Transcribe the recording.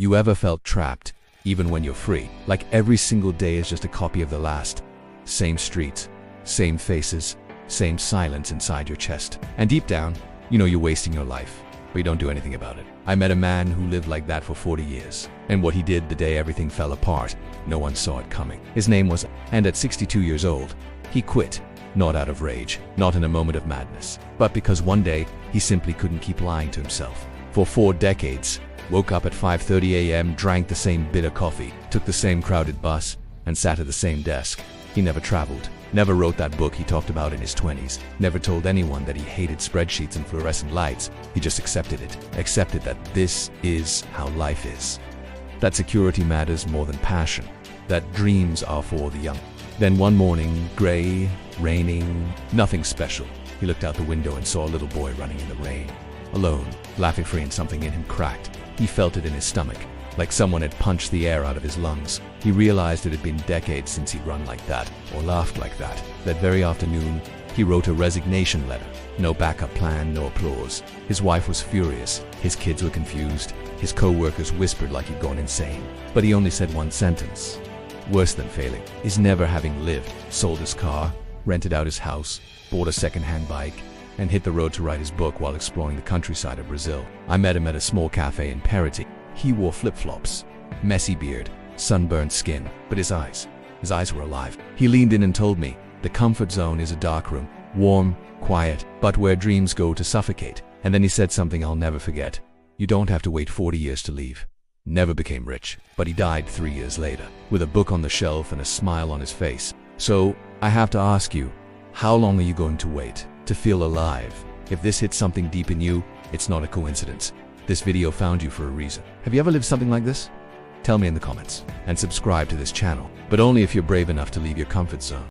You ever felt trapped, even when you're free? Like every single day is just a copy of the last. Same streets, same faces, same silence inside your chest. And deep down, you know you're wasting your life, but you don't do anything about it. I met a man who lived like that for 40 years. And what he did the day everything fell apart, no one saw it coming. His name was, and at 62 years old, he quit. Not out of rage, not in a moment of madness, but because one day he simply couldn't keep lying to himself. For 4 decades, woke up at 5:30 a.m., drank the same bitter coffee, took the same crowded bus, and sat at the same desk. He never traveled, never wrote that book he talked about in his 20s, never told anyone that he hated spreadsheets and fluorescent lights. He just accepted it, accepted that this is how life is. That security matters more than passion, that dreams are for the young. Then one morning, gray, raining, nothing special. He looked out the window and saw a little boy running in the rain, alone, laughing free, and something in him cracked. He felt it in his stomach, like someone had punched the air out of his lungs. He realized it had been decades since he'd run like that, or laughed like that. That very afternoon, he wrote a resignation letter. No backup plan, no applause. His wife was furious. His kids were confused. His co-workers whispered like he'd gone insane. But he only said one sentence. Worse than failing is never having lived. Sold his car, rented out his house, bought a second-hand bike, and hit the road to write his book while exploring the countryside of Brazil. I met him at a small cafe in Perity. He wore flip-flops, messy beard, sunburned skin, but his eyes were alive. He leaned in and told me, the comfort zone is a dark room, warm, quiet, but where dreams go to suffocate. And then he said something I'll never forget. You don't have to wait 40 years to leave. Never became rich, but he died 3 years later, with a book on the shelf and a smile on his face. So, I have to ask you, how long are you going to wait to feel alive? If this hits something deep in you, it's not a coincidence. This video found you for a reason. Have you ever lived something like this? Tell me in the comments, and subscribe to this channel, but only if you're brave enough to leave your comfort zone.